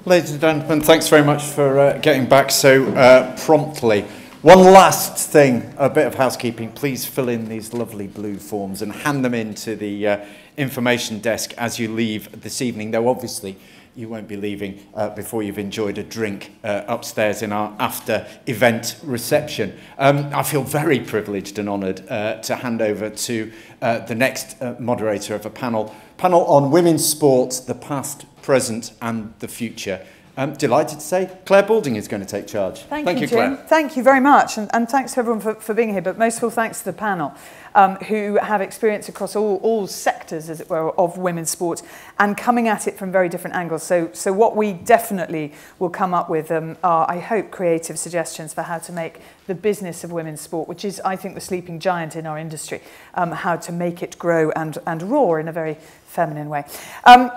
Ladies and gentlemen, thanks very much for getting back so promptly. One last thing, a bit of housekeeping. Please fill in these lovely blue forms and hand them in to the information desk as you leave this evening, though obviously you won't be leaving before you've enjoyed a drink upstairs in our after-event reception. I feel very privileged and honoured to hand over to the next moderator of a panel on women's sport, the past, present and the future. I'm delighted to say Claire Balding is going to take charge. Thank you, Jim. Claire. Thank you very much, and thanks to everyone for being here, but most of all thanks to the panel who have experience across all sectors, as it were, of women's sport and coming at it from very different angles. So what we definitely will come up with are, I hope, creative suggestions for how to make the business of women's sport, which is, I think, the sleeping giant in our industry, how to make it grow and roar in a very feminine way.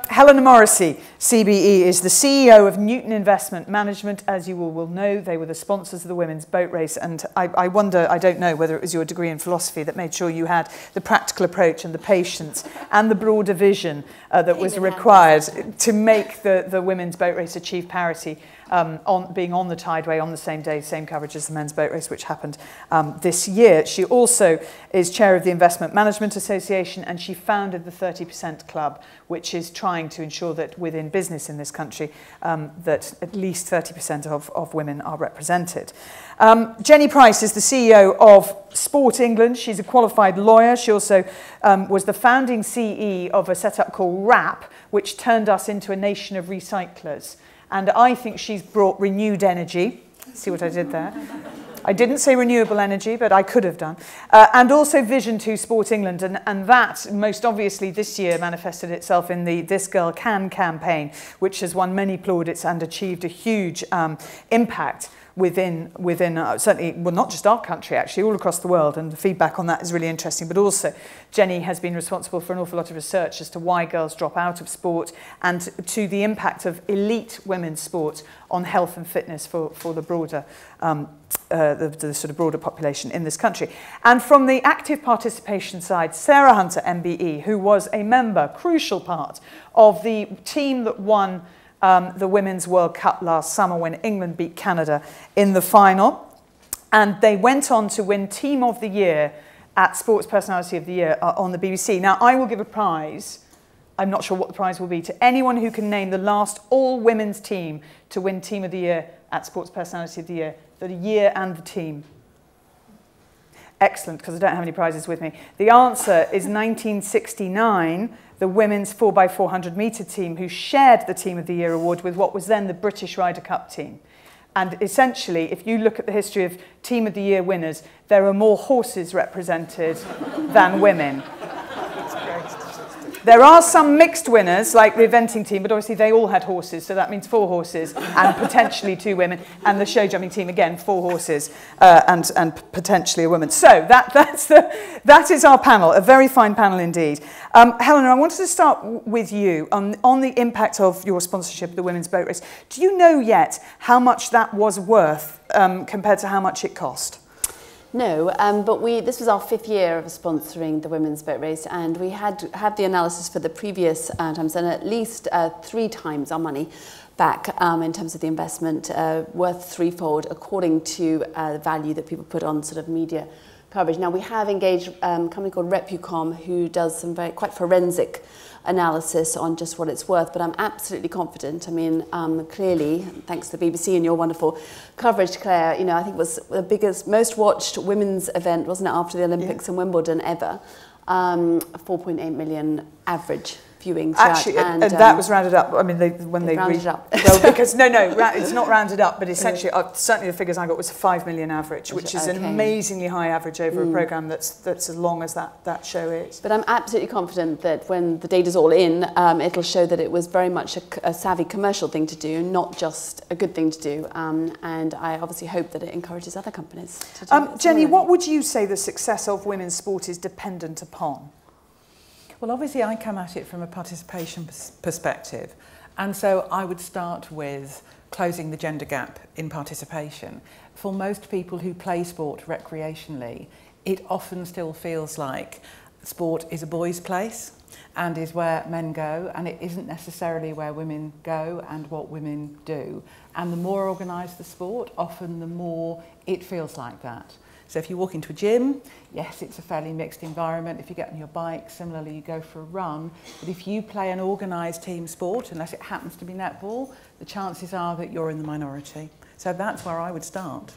Helena Morrissey, CBE, is the CEO of Newton Investment Management. As you all will know, they were the sponsors of the women's boat race, and I wonder, I don't know whether it was your degree in philosophy that made sure you had the practical approach and the patience and the broader vision that was required to make the women's boat race achieve parity, being on the Tideway on the same day, same coverage as the men's boat race, which happened this year. She also is chair of the Investment Management Association, and she founded the 30% Club, which is trying to ensure that within business in this country, that at least 30% of women are represented. Jenny Price is the CEO of Sport England. She's a qualified lawyer. She also was the founding CE of a setup called RAP, which turned us into a nation of recyclers. And I think she's brought renewed energy. See what I did there? I didn't say renewable energy, but I could have done. And also vision to Sport England. And that, most obviously, this year manifested itself in the This Girl Can campaign, which has won many plaudits and achieved a huge impact within certainly, well, not just our country, actually, all across the world, and the feedback on that is really interesting. But also, Jenny has been responsible for an awful lot of research as to why girls drop out of sport and to the impact of elite women's sport on health and fitness for the broader, the sort of broader population in this country. And from the active participation side, Sarah Hunter, MBE, who was a member, crucial part, of the team that won the Women's World Cup last summer when England beat Canada in the final. And they went on to win Team of the Year at Sports Personality of the Year on the BBC. Now, I will give a prize, I'm not sure what the prize will be, to anyone who can name the last all-women's team to win Team of the Year at Sports Personality of the Year and the team. Excellent, because I don't have any prizes with me. The answer is 1969, the women's 4x400 metre team, who shared the Team of the Year award with what was then the British Ryder Cup team. And essentially, if you look at the history of Team of the Year winners, there are more horses represented than women. There are some mixed winners, like the eventing team, but obviously they all had horses, so that means 4 horses and potentially 2 women. And the show jumping team, again, 4 horses and potentially a woman. So that is our panel, a very fine panel indeed. Helena, I wanted to start with you on the impact of your sponsorship of the women's boat race. Do you know yet how much that was worth compared to how much it cost? No, but this was our 5th year of sponsoring the women's boat race, and we had the analysis for the previous times, and at least 3 times our money back in terms of the investment, worth 3-fold according to the value that people put on sort of media coverage. Now, we have engaged a company called Repucom, who does some quite forensic analysis on just what it's worth, but I'm absolutely confident. I mean, clearly, thanks to the BBC and your wonderful coverage, Claire, you know, I think it was the biggest, most watched women's event, wasn't it, after the Olympics and Wimbledon ever. 4.8 million average viewing throughout. Actually, and that was rounded up. I mean, when they rounded up. Well, because no, it's not rounded up, but essentially, certainly the figures I got was a 5 million average, which is an amazingly high average over a programme that's as long as that show is. But I'm absolutely confident that when the data's all in, it'll show that it was very much a savvy commercial thing to do, not just a good thing to do. And I obviously hope that it encourages other companies to do it. Jenny, what would you say the success of women's sport is dependent upon? Well, obviously I come at it from a participation perspective, and so I would start with closing the gender gap in participation. For most people who play sport recreationally, it often still feels like sport is a boys' place and is where men go, and it isn't necessarily where women go and what women do. And the more organised the sport, often the more it feels like that. So if you walk into a gym, yes, it's a fairly mixed environment. If you get on your bike, similarly, you go for a run. But if you play an organised team sport, unless it happens to be netball, the chances are that you're in the minority. So that's where I would start.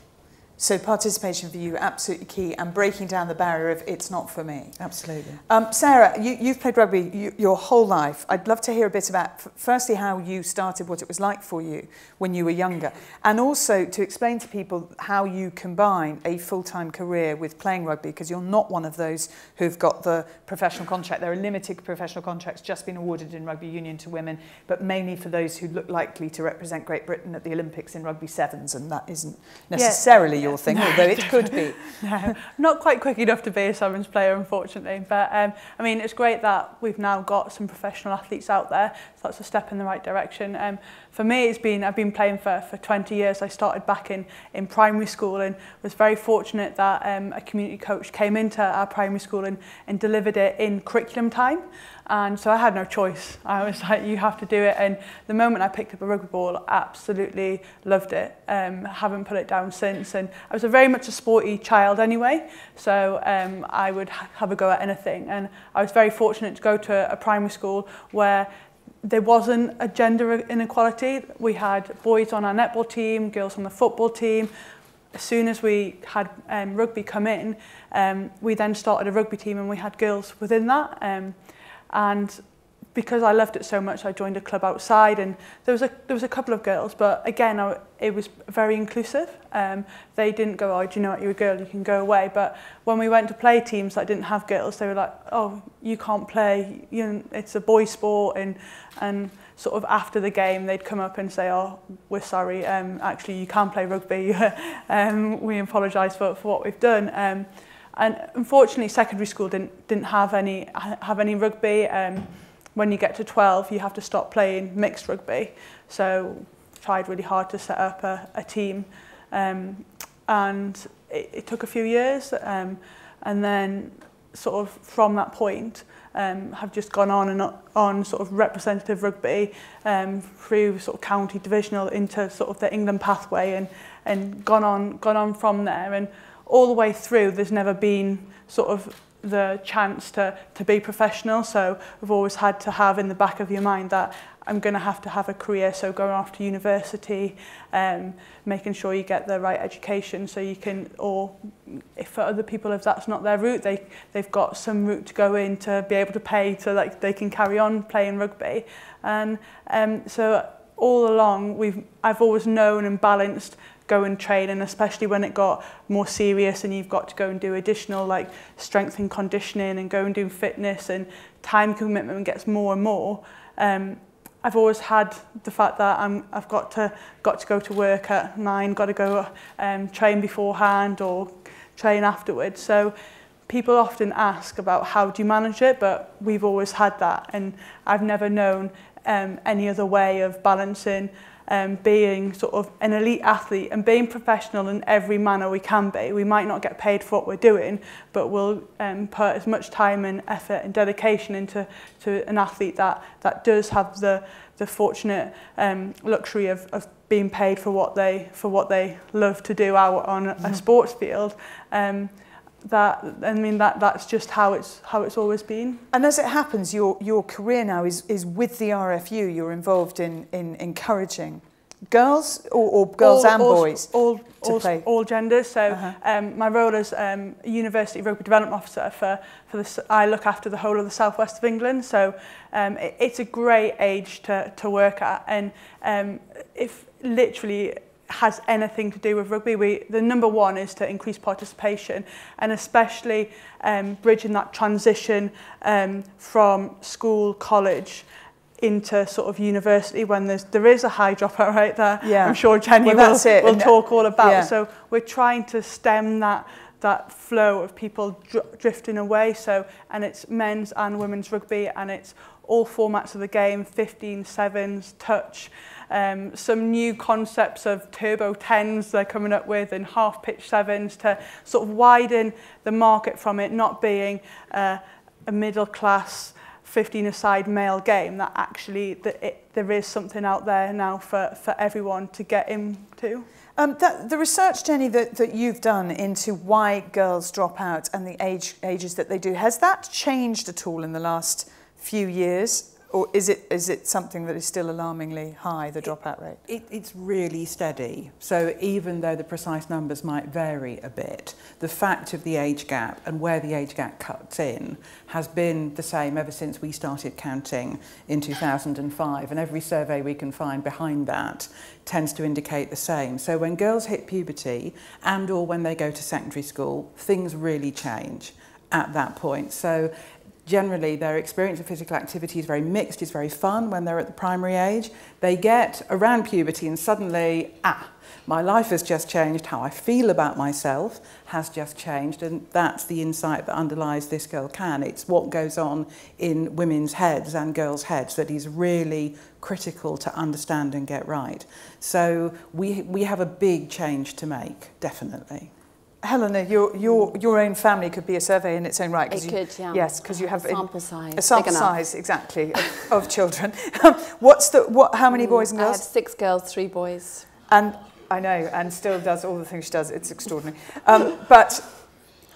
So participation for you, absolutely key, and breaking down the barrier of it's not for me. Absolutely. Sarah, you've played rugby your whole life. I'd love to hear a bit about, firstly, how you started, what it was like for you when you were younger, and also to explain to people how you combine a full-time career with playing rugby, because you're not one of those who've got the professional contract. There are limited professional contracts just been awarded in rugby union to women, but mainly for those who look likely to represent Great Britain at the Olympics in rugby sevens, and that isn't necessarily your thing, although it could be. No, not quite quick enough to be a sevens player, unfortunately. But I mean, it's great that we've now got some professional athletes out there. So that's a step in the right direction. For me, I've been playing for 20 years. I started back in primary school and was very fortunate that a community coach came into our primary school and delivered it in curriculum time. And so I had no choice. I was like, you have to do it. And the moment I picked up a rugby ball, absolutely loved it. Haven't put it down since. And I was very much a sporty child anyway. So I would have a go at anything. And I was very fortunate to go to a primary school where there wasn't a gender inequality. We had boys on our netball team, girls on the football team. As soon as we had rugby come in, we then started a rugby team and we had girls within that. And because I loved it so much, I joined a club outside, and there was a couple of girls, but again, it was very inclusive. They didn't go, oh, do you know what, you're a girl, you can go away. But when we went to play teams that didn't have girls, they were like, oh, you can't play, you know, it's a boys' sport. And sort of after the game, they'd come up and say, oh, we're sorry, actually you can play rugby. We apologise for what we've done. And unfortunately, secondary school didn't have any rugby. When you get to 12, you have to stop playing mixed rugby. So tried really hard to set up a team. And it took a few years. And then sort of from that point, have just gone on and on sort of representative rugby through sort of county divisional into sort of the England pathway and gone on from there. And all the way through, there's never been sort of the chance to be professional. So we've always had to have in the back of your mind that I'm going to have a career. So going off to university, making sure you get the right education so you can, or if for other people, if that's not their route, they've got some route to go in to be able to pay so like they can carry on playing rugby. And so all along, I've always known and balanced go and train, and especially when it got more serious and you've got to go and do additional like strength and conditioning and go and do fitness, and time commitment gets more and more. I've always had the fact that I've got to go to work at 9, got to go train beforehand or train afterwards. So people often ask about how do you manage it, but we've always had that, and I've never known any other way of balancing being sort of an elite athlete and being professional in every manner we can be. We might not get paid for what we're doing, but we'll put as much time and effort and dedication into an athlete that does have the fortunate luxury of being paid for what they love to do out on a sports field. That's just how it's always been. And as it happens, your career now is with the RFU. You're involved in encouraging girls or girls and boys to play. All genders. So my role as University Rugby Development Officer for this, I look after the whole of the southwest of England. So it's a great age to work at, and if literally has anything to do with rugby, the number one is to increase participation, and especially bridging that transition from school, college into sort of university when there is a high dropout rate that I'm sure Jenny will talk all about. Yeah. So we're trying to stem that flow of people drifting away. So, and it's men's and women's rugby, and it's all formats of the game, 15, sevens, touch. Some new concepts of turbo 10s they're coming up with, and half pitch sevens to sort of widen the market from it not being a middle class 15-a-side male game, that actually there is something out there now for everyone to get into. The research, Jenny, that you've done into why girls drop out and the ages that they do, has that changed at all in the last few years? Or is it something that is still alarmingly high, the dropout rate? It's really steady. So even though the precise numbers might vary a bit, the fact of the age gap and where the age gap cuts in has been the same ever since we started counting in 2005. And every survey we can find behind that tends to indicate the same. So when girls hit puberty and or when they go to secondary school, things really change at that point. So generally, their experience of physical activity is very mixed, is very fun when they're at the primary age. They get around puberty and suddenly, my life has just changed, how I feel about myself has just changed, and that's the insight that underlies This Girl Can. It's what goes on in women's heads and girls' heads that is really critical to understand and get right. So we have a big change to make, definitely. Helena, your own family could be a survey in its own right. It could, yeah. Yes, because you have a sample size. A sample size, exactly, of children. How many boys and girls? I have 6 girls, 3 boys. And I know, and still does all the things she does. It's extraordinary. But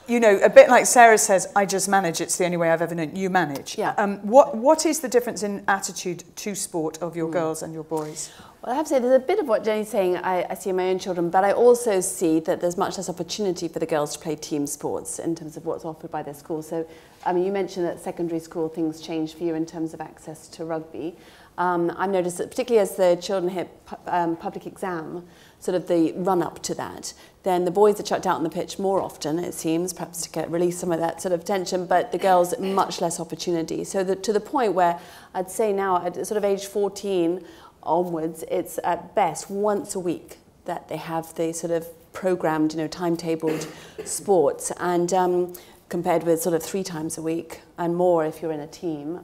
you know, a bit like Sarah says, I just manage. It's the only way I've ever known. You manage. Yeah. What is the difference in attitude to sport of your girls and your boys? Well, I have to say, there's a bit of what Jenny's saying I see in my own children, but I also see that there's much less opportunity for the girls to play team sports in terms of what's offered by their school. So, I mean, you mentioned that secondary school things change for you in terms of access to rugby. I've noticed that particularly as the children hit public exam, sort of the run-up to that, then the boys are chucked out on the pitch more often, it seems, perhaps to release some of that sort of tension, but the girls, much less opportunity. So to the point where I'd say now, at sort of age 14, onwards, it's at best once a week that they have the sort of programmed, timetabled sports, and compared with sort of 3 times a week and more if you're in a team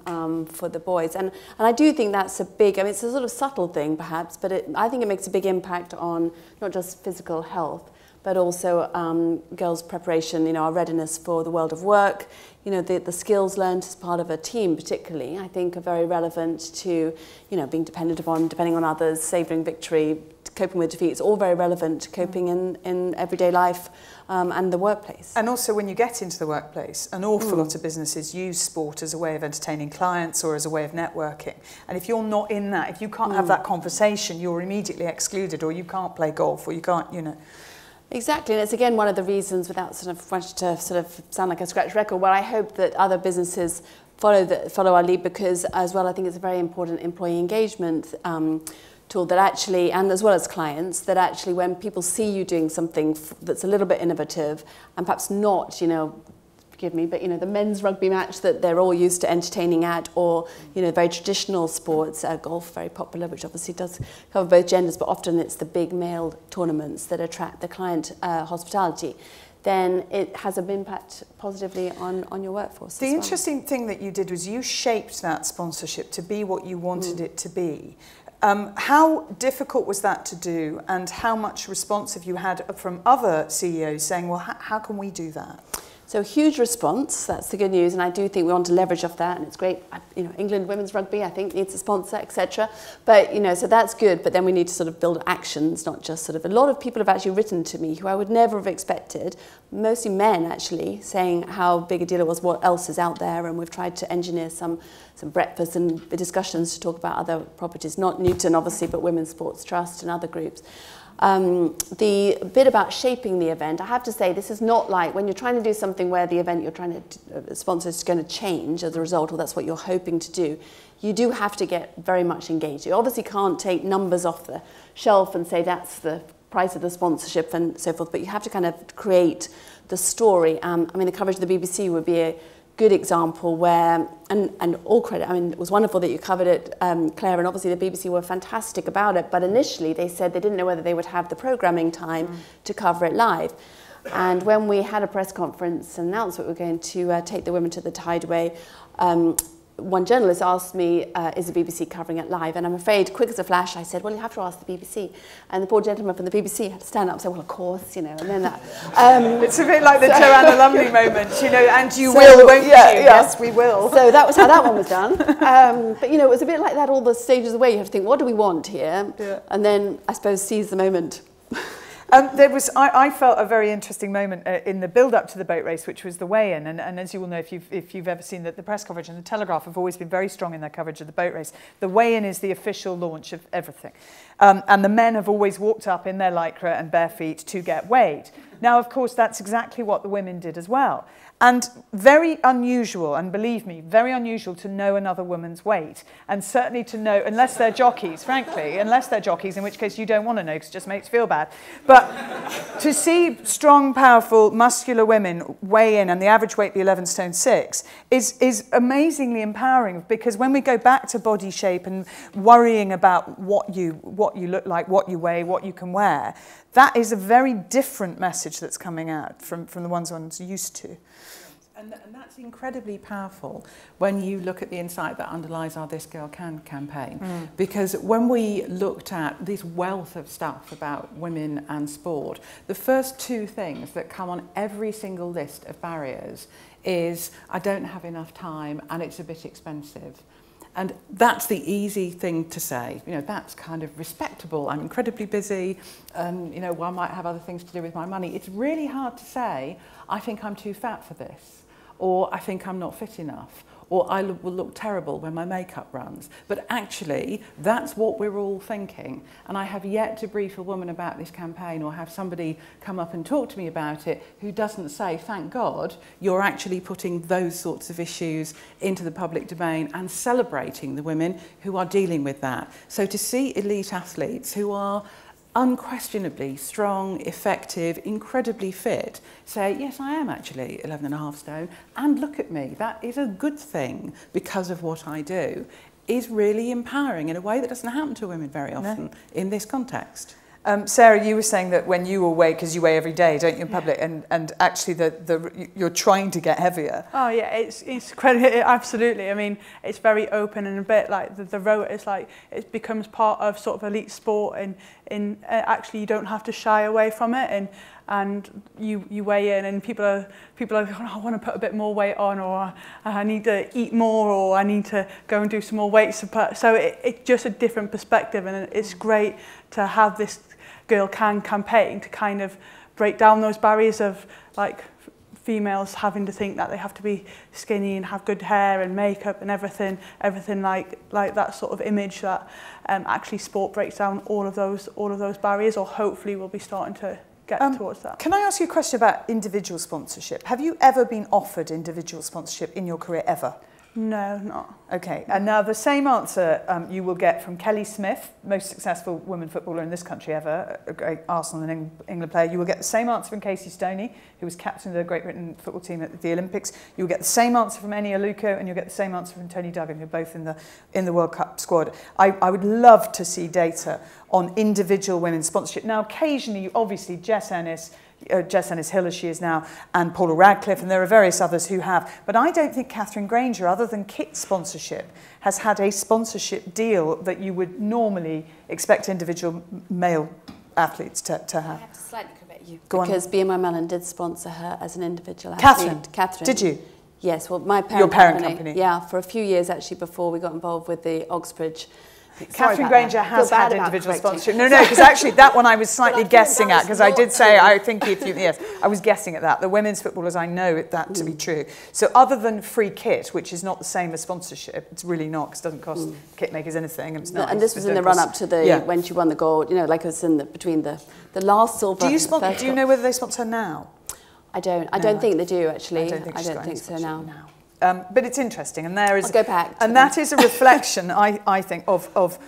for the boys. And I do think that's a big, it's a sort of subtle thing perhaps, but I think it makes a big impact on not just physical health, but also girls' preparation, our readiness for the world of work. The skills learned as part of a team particularly, I think, are very relevant to, being dependent depending on others, savouring victory, coping with defeat. It's all very relevant to coping in everyday life and the workplace. And also when you get into the workplace, an awful lot of businesses use sport as a way of entertaining clients or as a way of networking. And if you're not in that, if you can't have that conversation, you're immediately excluded, or you can't play golf, or you can't, Exactly, and it's again one of the reasons, without sort of wanting to sort of sound like a scratch record, where I hope that other businesses follow our lead, because as well I think it's a very important employee engagement tool that actually, and as well as clients, that actually when people see you doing something that's a little bit innovative and perhaps not, forgive me, but the men's rugby match that they're all used to entertaining at, or very traditional sports, golf very popular, which obviously does cover both genders, but often it's the big male tournaments that attract the client hospitality, then it has an impact positively on your workforce. The interesting thing that you did was you shaped that sponsorship to be what you wanted it to be. How difficult was that to do, and how much response have you had from other CEOs saying, well, how can we do that? So huge response, that's the good news, and I do think we want to leverage off that, and it's great. England women's rugby, I think, needs a sponsor, etc. But, so that's good, but then we need to sort of build actions, not just sort of, a lot of people have actually written to me who I would never have expected, mostly men actually, saying how big a deal it was, what else is out there, and we've tried to engineer some breakfasts and discussions to talk about other properties, not Newton obviously, but Women's Sports Trust and other groups. The bit about shaping the event, I have to say, this is not like when you're trying to do something where the event you're trying to sponsor is going to change as a result, or that's what you're hoping to do. You do have to get very much engaged. You obviously can't take numbers off the shelf and say that's the price of the sponsorship and so forth, but you have to kind of create the story. The coverage of the BBC would be a good example where, and all credit, it was wonderful that you covered it, Claire, and obviously the BBC were fantastic about it, but initially they said they didn't know whether they would have the programming time to cover it live. And when we had a press conference and announced that we were going to take the women to the Tideway, one journalist asked me, is the BBC covering it live? And I'm afraid, quick as a flash, I said, well, you have to ask the BBC. And the poor gentleman from the BBC had to stand up and say, well, of course, you know, and then that. It's a bit like the Joanna Lumley moment, you know, and you will, won't you? Yes, we will. So that was how that one was done. But, you know, it was a bit like that all the stages of the way. You have to think, what do we want here? Yeah. And then, I suppose, seize the moment. I felt a very interesting moment in the build-up to the boat race, which was the weigh-in. And as you will know, if you've ever seen the press coverage, and the Telegraph have always been very strong in their coverage of the boat race, the weigh-in is the official launch of everything. And the men have always walked up in their lycra and bare feet to get weighed. Now, of course, that's exactly what the women did as well. And very unusual, and believe me, very unusual to know another woman's weight. And certainly to know, unless they're jockeys, frankly, unless they're jockeys, in which case you don't want to know because it just makes you feel bad. But to see strong, powerful, muscular women weigh in and the average weight be 11 stone 6 is amazingly empowering, because when we go back to body shape and worrying about what you look like, what you weigh, what you can wear, that is a very different message that's coming out from the ones one's used to. And that's incredibly powerful when you look at the insight that underlies our This Girl Can campaign. Because when we looked at this wealth of stuff about women and sport, the first two things that come on every single list of barriers is, I don't have enough time and it's a bit expensive. And that's the easy thing to say. You know, that's kind of respectable. I'm incredibly busy, and you know, well, I might have other things to do with my money. It's really hard to say, I think I'm too fat for this, or I think I'm not fit enough, or I will look terrible when my makeup runs. But actually, that's what we're all thinking. And I have yet to brief a woman about this campaign or have somebody come up and talk to me about it who doesn't say, thank God, you're actually putting those sorts of issues into the public domain and celebrating the women who are dealing with that. So to see elite athletes who are unquestionably strong, effective, incredibly fit, say, yes, I am actually 11.5 stone, and look at me, that is a good thing because of what I do, is really empowering in a way that doesn't happen to women very often in this context. Sarah, you were saying that when you will weigh, because you weigh every day, don't you, in public, and actually you're trying to get heavier. Oh yeah, it's absolutely. I mean, it's very open and a bit like the row. It's like it becomes part of sort of elite sport, and actually you don't have to shy away from it, and you weigh in, and people are like, oh, I want to put a bit more weight on, or I need to eat more, or I need to go and do some more weights. So it's just a different perspective, and it's great to have this Girl Can campaign to kind of break down those barriers of like females having to think that they have to be skinny and have good hair and makeup and everything like that sort of image, that actually sport breaks down all of those barriers, or hopefully we'll be starting to get towards that. Can I ask you a question about individual sponsorship? Have you ever been offered individual sponsorship in your career ever? No, not. Okay, and now the same answer you will get from Kelly Smith, most successful women footballer in this country ever, a great Arsenal and England player. You will get the same answer from Casey Stoney, who was captain of the Great Britain football team at the Olympics. You'll get the same answer from Eni Aluko, and you'll get the same answer from Tony Duggan, who are both in the World Cup squad. I would love to see data on individual women's sponsorship. Now, occasionally, obviously, Jess Ennis Hill, as she is now, and Paula Radcliffe, and there are various others who have. But I don't think Catherine Granger, other than kit sponsorship, has had a sponsorship deal that you would normally expect individual male athletes to have. I have to slightly correct you, because BMI Mellon did sponsor her as an individual athlete. Catherine. Did you? Yes, well, my parent, your parent company. Yeah, for a few years actually before we got involved with the Oxbridge. Catherine Granger has had individual sponsorship. No, because actually that one I was slightly guessing at, because I did say, I think yes, I was guessing at that. The women's footballers, I know that to be true. So other than free kit, which is not the same as sponsorship, it's really not, because it doesn't cost kit makers anything. And, it's nice, and this was in the run-up to the, when she won the gold, you know, like it was in between the last silver. Do you know whether they sponsor her now? I don't think they do, actually. I don't think so now. But it's interesting, and there is, I'll go back and that is a reflection, I think, of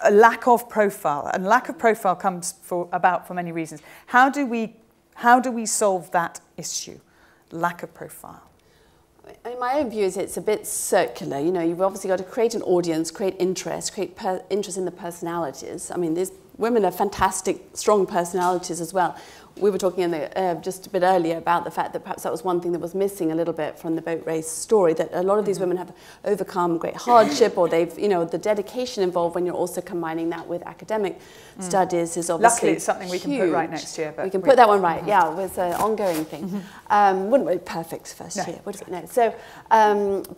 a lack of profile, and lack of profile comes about for many reasons. How do we solve that issue, lack of profile? I mean, my own view is it's a bit circular. You know, you've obviously got to create an audience, create interest in the personalities. I mean, these women are fantastic, strong personalities as well. we were talking in the, just a bit earlier about the fact that perhaps that was one thing that was missing a little bit from the boat race story, that a lot of these women have overcome great hardship, or they've, you know, the dedication involved when you're also combining that with academic studies is obviously Luckily, it's something we can put right next year. But we can put that one right, yeah, it was an ongoing thing. Wouldn't be perfect first year, would it? No. So,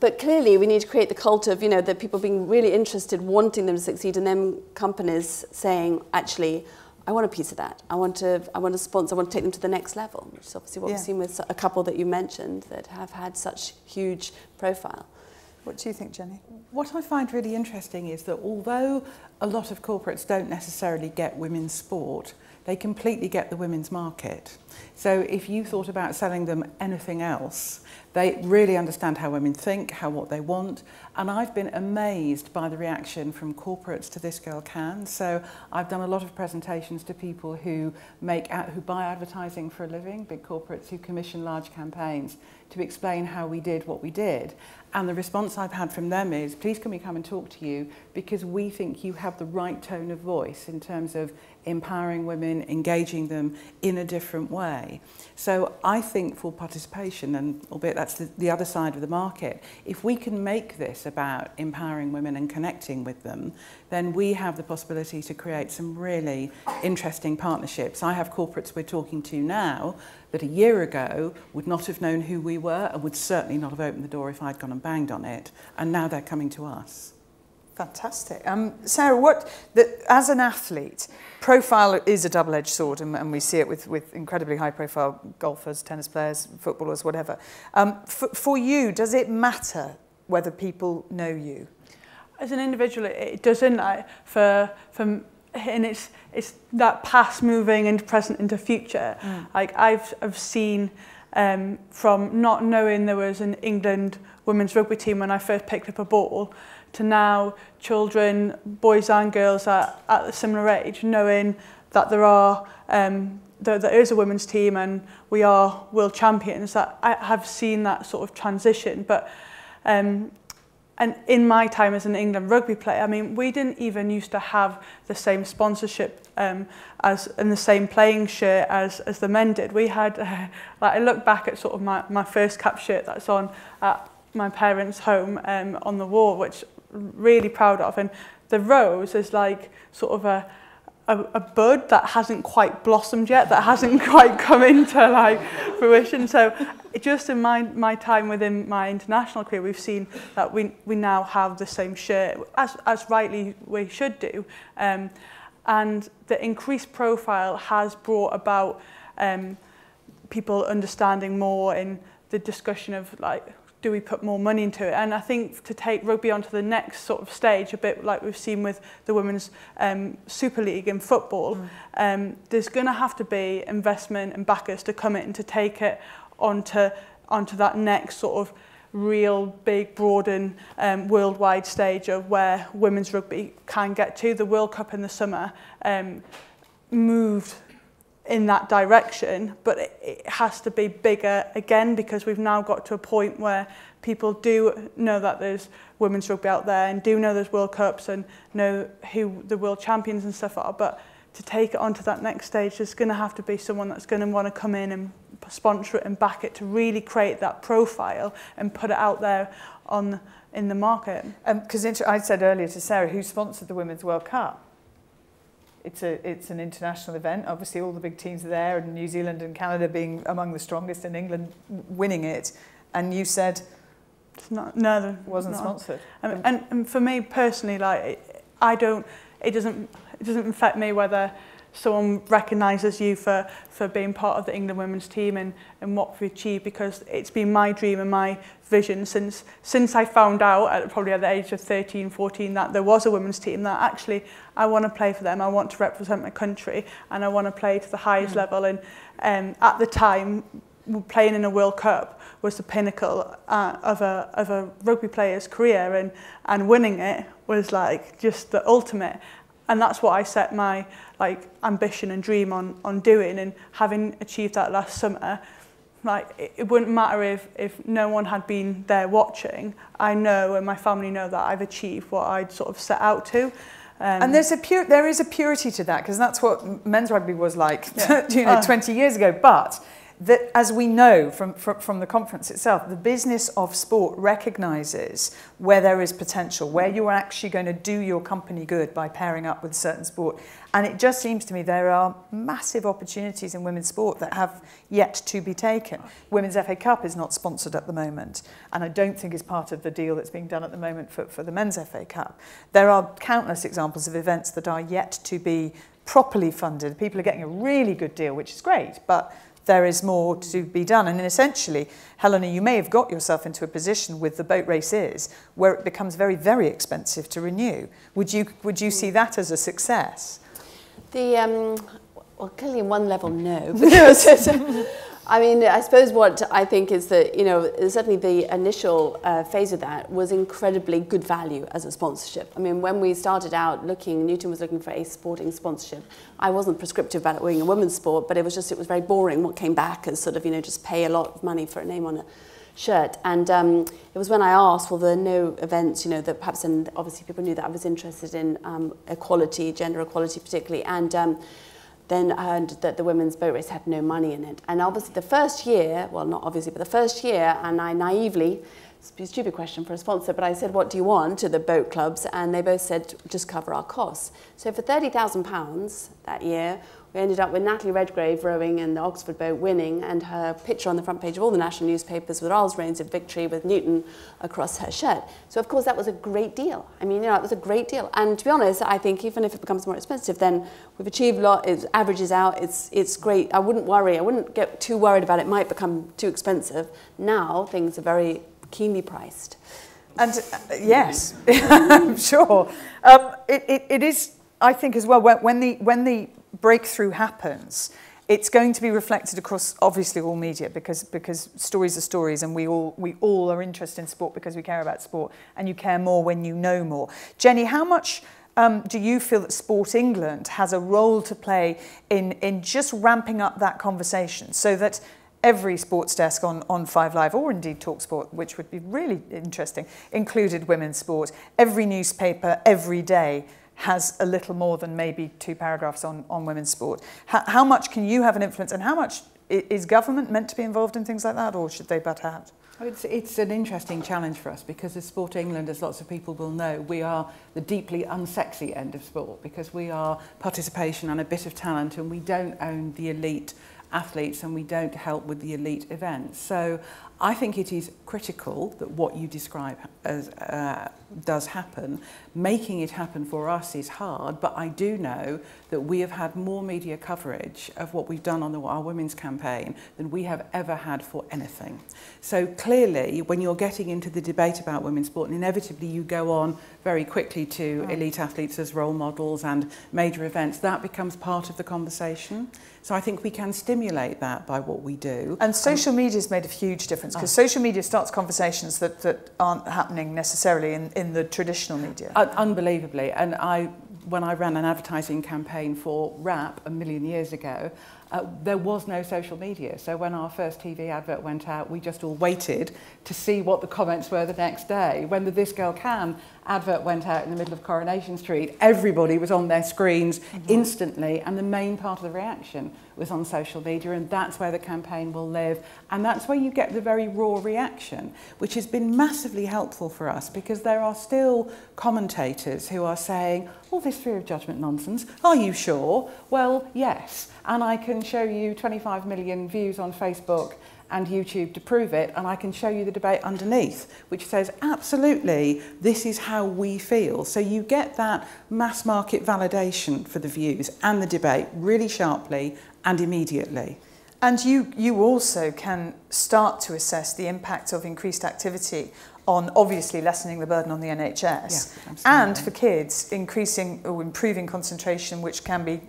but clearly we need to create the cult of, you know, the people being really interested, wanting them to succeed, and then companies saying, actually, I want a piece of that. I want to sponsor, I want to take them to the next level, which is obviously what we've seen with a couple that you mentioned that have had such huge profile. What do you think, Jenny? What I find really interesting is that although a lot of corporates don't necessarily get women's sport, they completely get the women's market. So if you thought about selling them anything else, they really understand how women think, what they want. And I've been amazed by the reaction from corporates to This Girl Can. So I've done a lot of presentations to people who buy advertising for a living, big corporates who commission large campaigns, to explain how we did what we did. And the response I've had from them is, please can we come and talk to you, because we think you have the right tone of voice in terms of empowering women, engaging them in a different way. So I think full participation, and albeit that's the other side of the market, if we can make this about empowering women and connecting with them, then we have the possibility to create some really interesting partnerships. I have corporates we're talking to now that a year ago would not have known who we were and would certainly not have opened the door if I'd gone and banged on it, and now they're coming to us. Fantastic. Sarah, as an athlete, profile is a double-edged sword, and we see it with incredibly high-profile golfers, tennis players, footballers, whatever. For you, does it matter whether people know you? As an individual, it doesn't. And it's that past moving into present into future. Like I've seen from not knowing there was an England women's rugby team when I first picked up a ball, to now children, boys and girls at a similar age, knowing that there is a women's team and we are world champions. That I have seen that sort of transition. But and in my time as an England rugby player, I mean, we didn't even used to have the same sponsorship as in the same playing shirt as the men did. We had, like I look back at sort of my first cap shirt that's on at my parents' home on the wall, which I'm really proud of. And the rose is like sort of a bud that hasn't quite blossomed yet, that hasn't quite come into like fruition. So just in my time within my international career, we've seen that we now have the same shirt, as rightly we should do. And the increased profile has brought about people understanding more in the discussion of like, do we put more money into it? And I think to take rugby onto the next sort of stage, a bit like we've seen with the Women's Super League in football, there's going to have to be investment and backers to come in to take it onto that next sort of real big, broaden worldwide stage of where women's rugby can get to. The World Cup in the summer moved in that direction, but it has to be bigger again, because we've now got to a point where people do know that there's women's rugby out there and do know there's World Cups and know who the world champions and stuff are. But to take it onto that next stage, there's going to have to be someone that's going to want to come in and sponsor it and back it to really create that profile and put it out there in the market. Because I said earlier to Sarah, who sponsored the Women's World Cup? It's an international event. Obviously, all the big teams are there, and New Zealand and Canada being among the strongest, and England winning it. And you said it's not, no, it wasn't sponsored. And for me personally, like it doesn't affect me whether someone recognises you for being part of the England women's team and what we've achieved, because it's been my dream and my vision since I found out probably at the age of 13, 14 that there was a women's team, that actually I want to play for them, I want to represent my country, and I want to play to the highest level. And at the time, playing in a World Cup was the pinnacle of a rugby player's career, and winning it was like just the ultimate. And that's what I set my like ambition and dream on doing, and having achieved that last summer, like it wouldn't matter if no one had been there watching. I know, and my family know, that I've achieved what I'd sort of set out to. And there is a purity to that, because that's what men's rugby was like, 20 years ago. But that, as we know from the conference itself, the business of sport recognises where there is potential, where you're actually going to do your company good by pairing up with certain sport. And it just seems to me there are massive opportunities in women's sport that have yet to be taken. Women's FA Cup is not sponsored at the moment, and I don't think is part of the deal that's being done at the moment for the men's FA Cup. There are countless examples of events that are yet to be properly funded. People are getting a really good deal, which is great, but there is more to be done. And essentially, Helena, you may have got yourself into a position with the boat races where it becomes very, very expensive to renew. Would you see that as a success? Well, clearly on one level, no. Because I mean, I suppose what I think is that, certainly the initial phase of that was incredibly good value as a sponsorship. I mean, when we started out Newton was looking for a sporting sponsorship. I wasn't prescriptive about it being a women's sport, but it was very boring what came back as sort of, just pay a lot of money for a name on a shirt. And it was when I asked, well, there are no events, that perhaps, and obviously people knew that I was interested in equality, gender equality particularly, and then I heard that the women's boat race had no money in it. And obviously the first year, well, not obviously, but the first year, and I naively, it's a stupid question for a sponsor, but I said, what do you want, to the boat clubs? And they both said, just cover our costs. So for £30,000 that year, we ended up with Natalie Redgrave rowing in the Oxford boat winning, and her picture on the front page of all the national newspapers with Earl's reigns of victory with Newton across her shirt. So of course that was a great deal. I mean, it was a great deal. And to be honest, I think even if it becomes more expensive, then we've achieved a lot, it averages out, it's great. I wouldn't worry, I wouldn't get too worried about it might become too expensive. Now things are very keenly priced. And yes, I'm sure. It is, I think as well, when the breakthrough happens, it's going to be reflected across obviously all media, because stories are stories, and we all are interested in sport because we care about sport, and you care more when you know more. Jenny, how much do you feel that Sport England has a role to play in just ramping up that conversation, so that every sports desk on 5 Live, or indeed TalkSport, which would be really interesting, included women's sport, every newspaper every day has a little more than maybe 2 paragraphs on women's sport? How much can you have an influence, and how much is government meant to be involved in things like that, or should they butt out? It's an interesting challenge for us, because as Sport England, as lots of people will know, we are the deeply unsexy end of sport, because we are participation and a bit of talent, and we don't own the elite athletes, and we don't help with the elite events. So I think it is critical that what you describe as does happen. Making it happen for us is hard, but I do know that we have had more media coverage of what we've done on our women's campaign than we have ever had for anything. So clearly, when you're getting into the debate about women's sport, and inevitably you go on very quickly to elite athletes as role models and major events, that becomes part of the conversation. So I think we can stimulate that by what we do. And social media's made a huge difference, because social media starts conversations that aren't happening necessarily in the traditional media. Unbelievably. And when I ran an advertising campaign for rap a million years ago, there was no social media. So when our first TV advert went out, we just all waited to see what the comments were the next day. When the This Girl Can advert went out in the middle of Coronation Street, everybody was on their screens instantly, and the main part of the reaction was on social media, and that's where the campaign will live, and that's where you get the very raw reaction, which has been massively helpful for us, because there are still commentators who are saying, all this fear of judgment nonsense, are you sure? Well, yes, and I can show you 25 million views on Facebook and YouTube to prove it, and I can show you the debate underneath, which says, absolutely, this is how we feel. So you get that mass market validation for the views and the debate really sharply and immediately. And you also can start to assess the impact of increased activity on obviously lessening the burden on the NHS, and for kids, increasing or improving concentration, which can be,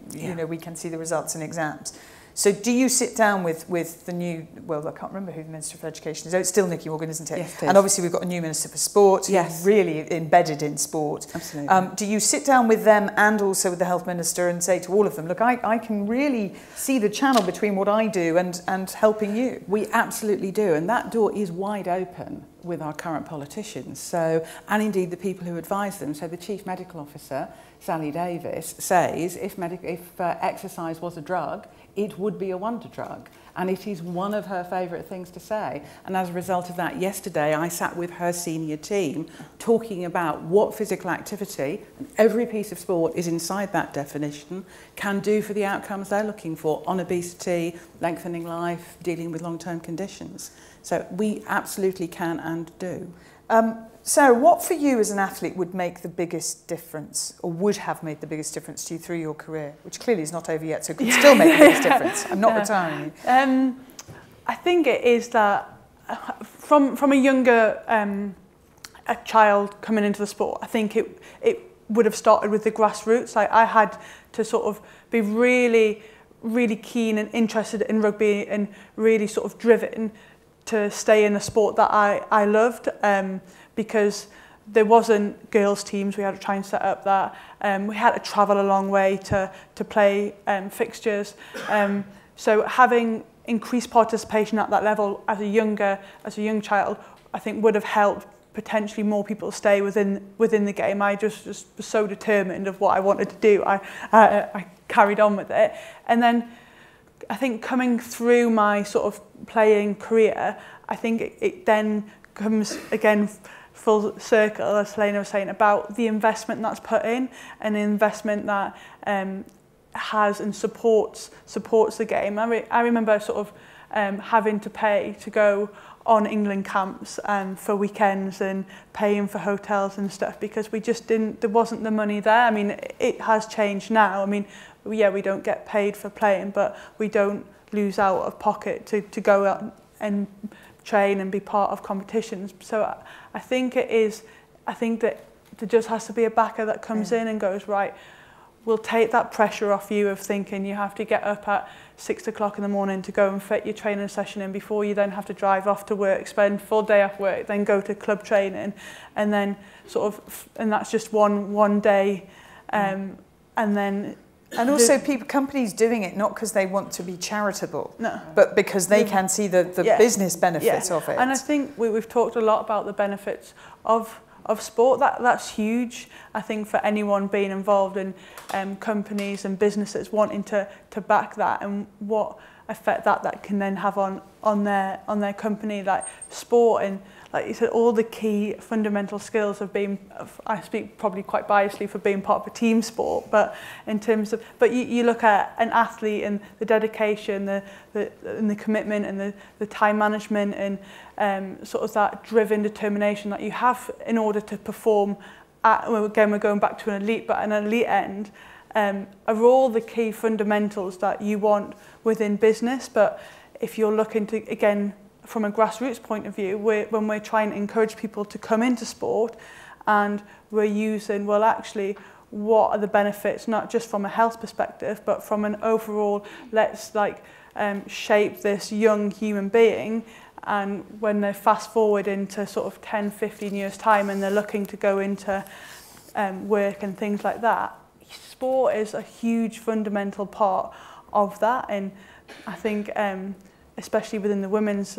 we can see the results in exams. So do you sit down with the new, well, I can't remember who the Minister for Education is. Oh, it's still Nicky Morgan, isn't it? Yes, it is. And obviously we've got a new Minister for Sport, yes, really embedded in sport. Absolutely. Do you sit down with them and also with the Health Minister and say to all of them, look, I can really see the channel between what I do and helping you? We absolutely do, and that door is wide open. with our current politicians. So, and indeed the people who advise them. So the Chief Medical Officer, Sally Davis, says if exercise was a drug, it would be a wonder drug. And it is one of her favourite things to say. And as a result of that, yesterday I sat with her senior team talking about what physical activity, and every piece of sport is inside that definition, can do for the outcomes they're looking for on obesity, lengthening life, dealing with long-term conditions. So we absolutely can and do. Sarah, what for you as an athlete would make the biggest difference, or would have made the biggest difference to you through your career, which clearly is not over yet, so could still make the biggest difference? I'm not retiring you. I think it is that from a younger a child coming into the sport, I think it would have started with the grassroots. Like I had to sort of be really keen and interested in rugby and really sort of driven to stay in a sport that I loved, because there wasn't girls' teams. We had to try and set up that. We had to travel a long way to play fixtures. So having increased participation at that level as a young child, I think would have helped potentially more people stay within the game. I just was so determined of what I wanted to do. I carried on with it, and then I think coming through my sort of playing career, I think it then comes again full circle, as Helena was saying, about the investment that's put in, and the investment that has and supports the game. I remember sort of having to pay to go on England camps for weekends and paying for hotels and stuff, because we just didn't, there wasn't the money there. I mean, it has changed now. I mean, yeah, we don't get paid for playing, but we don't lose out of pocket to go out and train and be part of competitions. So I think it is, I think that there just has to be a backer that comes in and goes, right, we'll take that pressure off you of thinking you have to get up at 6 o'clock in the morning to go and fit your training session in before you then have to drive off to work, spend full day off work, then go to club training, and then sort of, and that's just one day, and then. And also companies doing it not because they want to be charitable, no, but because they can see the business benefits of it. And I think we've talked a lot about the benefits of sport. That's huge, I think, for anyone being involved in companies and businesses wanting to back that, and what effect that can then have on their company. Like sport, and like you said, all the key fundamental skills of being, I speak probably quite biasly for being part of a team sport, but in terms of, but you look at an athlete and the dedication, and the commitment, and the time management, and sort of that driven determination that you have in order to perform at, well, again, we're going back to an elite, but an elite end, are all the key fundamentals that you want within business. But if you're looking to, again, from a grassroots point of view, when we're trying to encourage people to come into sport, and we're using, well, actually, what are the benefits, not just from a health perspective, but from an overall, let's shape this young human being. And when they fast forward into sort of 10, 15 years time, and they're looking to go into work and things like that, sport is a huge fundamental part of that. And I think, especially within the women's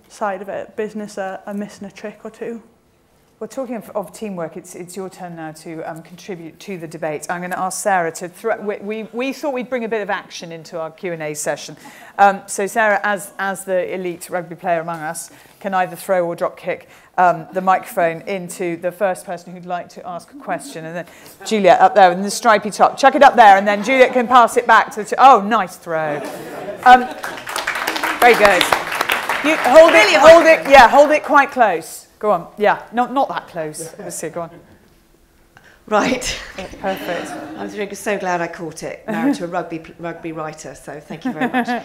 side of it, business are missing a trick or two. Well, talking of teamwork, it's your turn now to contribute to the debate. I'm going to ask Sarah to we thought we'd bring a bit of action into our Q&A session. So Sarah, as the elite rugby player among us, can either throw or drop kick the microphone into the first person who'd like to ask a question. And then Juliet up there in the stripy top, chuck it up there, and then Juliet can pass it back to the oh, nice throw. Very good. You hold it quite close. Go on. Yeah, not that close. Let's see, go on. Right. Yeah, perfect. I'm so glad I caught it. Married to a rugby writer, so thank you very much.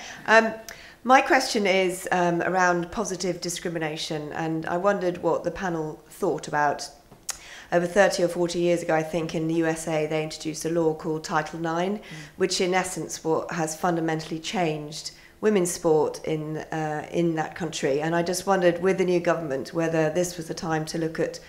My question is around positive discrimination, and I wondered what the panel thought about. Over 30 or 40 years ago, I think, in the USA, they introduced a law called Title IX, which in essence has fundamentally changed women's sport in that country. And I just wondered, with the new government, whether this was the time to look at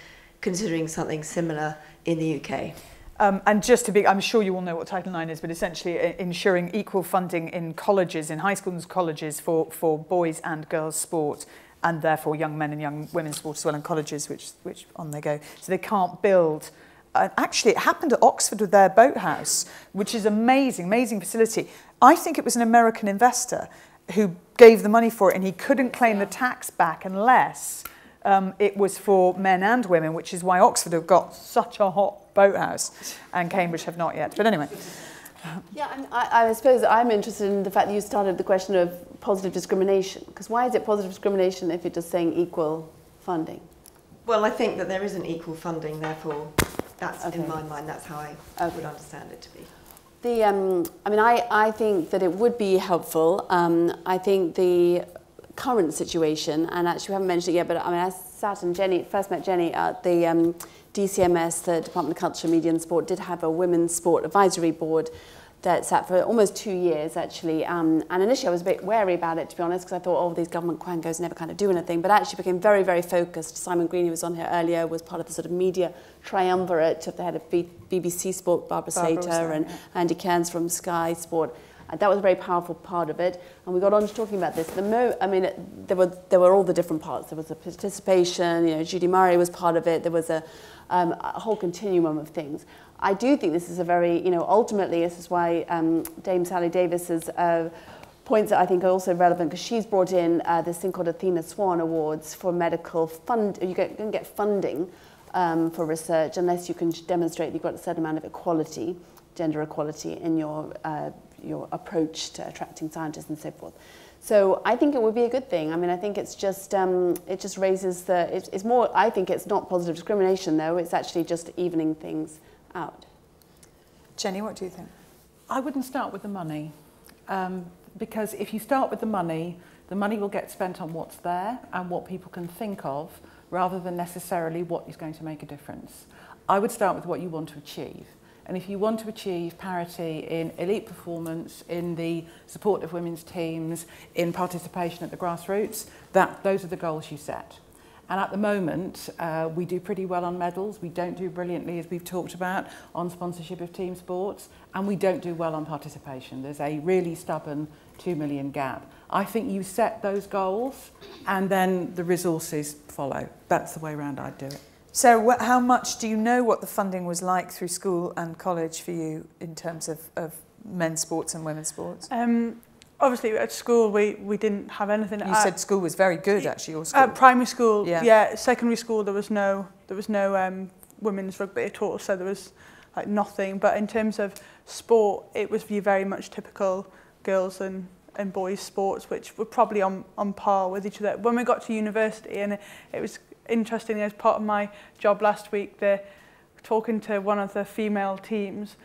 considering something similar in the UK. And just to be, I'm sure you all know what Title IX is, but essentially ensuring equal funding in colleges, in high schools and colleges for boys and girls sport. and therefore young men and young women's sport as well, and colleges, which on they go. So they can't build. Actually, it happened at Oxford with their boathouse, which is amazing, amazing facility. I think it was an American investor who gave the money for it, and he couldn't claim the tax back unless it was for men and women, which is why Oxford have got such a hot boathouse, and Cambridge have not yet. But anyway. Yeah, I suppose I'm interested in the fact that you started the question of positive discrimination, because why is it positive discrimination if you're just saying equal funding? Well, I think that there isn't equal funding, therefore that's, in my mind, that's how I would understand it to be. I think that it would be helpful. I think the current situation, and actually we haven't mentioned it yet, but I sat and first met Jenny at the DCMS, the Department of Culture, Media and Sport, did have a women's sport advisory board that sat for almost 2 years, actually. And initially I was a bit wary about it, to be honest, because I thought, oh, these government quangos never kind of do anything. But actually became very, very focused. Simon Green, who was on here earlier, was part of the sort of media triumvirate of the head of BBC Sport, Barbara Slater, and Andy Cairns from Sky Sport. That was a very powerful part of it, and we got on to talking about this. There were all the different parts. There was the participation. Judy Murray was part of it. There was a whole continuum of things. I do think this is a very, ultimately, this is why Dame Sally Davis's points that I think are also relevant, because she's brought in this thing called Athena Swan Awards for medical fund. You can get funding for research unless you can demonstrate that you've got a certain amount of equality, gender equality in your approach to attracting scientists and so forth. So I think it would be a good thing. I think it's just, it just raises it's more, I think it's not positive discrimination though, it's actually just evening things out. Jenny, what do you think? I wouldn't start with the money, because if you start with the money will get spent on what's there and what people can think of, rather than necessarily what is going to make a difference. I would start with what you want to achieve. And if you want to achieve parity in elite performance, in the support of women's teams, in participation at the grassroots, those are the goals you set. And at the moment, we do pretty well on medals. We don't do brilliantly, as we've talked about, on sponsorship of team sports. And we don't do well on participation. There's a really stubborn 2 million gap. I think you set those goals and then the resources follow. That's the way around I'd do it. So how much do you know what the funding was like through school and college for you in terms of men's sports and women's sports? Obviously at school we didn't have anything. You said school was very good, actually, your school. At primary school, yeah. Secondary school there was no women's rugby at all, so there was like nothing. But in terms of sport, it was very much typical girls and boys sports, which were probably on par with each other. When we got to university, and it was interesting, as part of my job last week, talking to one of the female teams,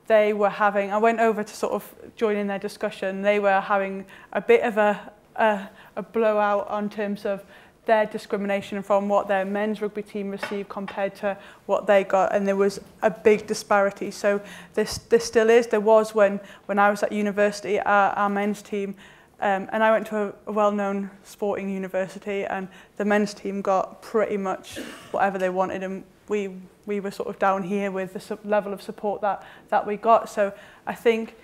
they were having, I went over to sort of join in their discussion, they were having a bit of a blowout on terms of their discrimination from what their men's rugby team received compared to what they got, and there was a big disparity. So there still is. There was when I was at university, our men's team, and I went to a well-known sporting university, and the men's team got pretty much whatever they wanted, and we were sort of down here with the level of support that we got. So I think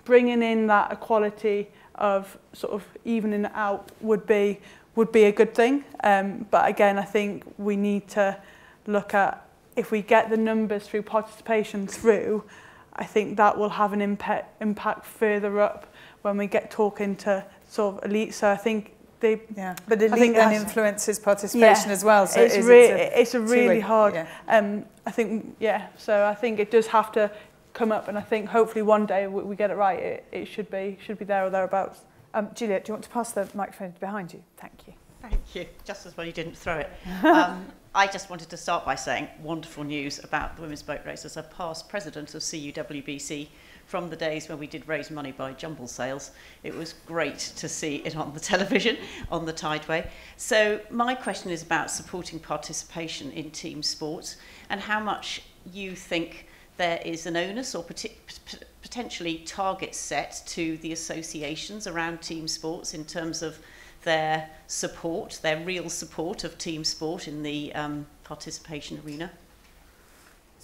bringing in that equality of sort of evening it out would be a good thing. But again, I think we need to look at, if we get the numbers through participation through, I think that will have an impact further up when we get talking to sort of elite. So I think but elite then influences participation as well. So it's a really hard. I think So I think it does have to come up, and I think hopefully one day we get it right. It should be there or thereabouts. Juliet, do you want to pass the microphone behind you? Thank you. Thank you. Just as well you didn't throw it. I just wanted to start by saying wonderful news about the women's boat race. As a past president of CUWBC, from the days when we did raise money by jumble sales, it was great to see it on the television, on the Tideway. So my question is about supporting participation in team sports, and how much you think there is an onus or potentially targets set to the associations around team sports in terms of their support, their real support of team sport in the participation arena.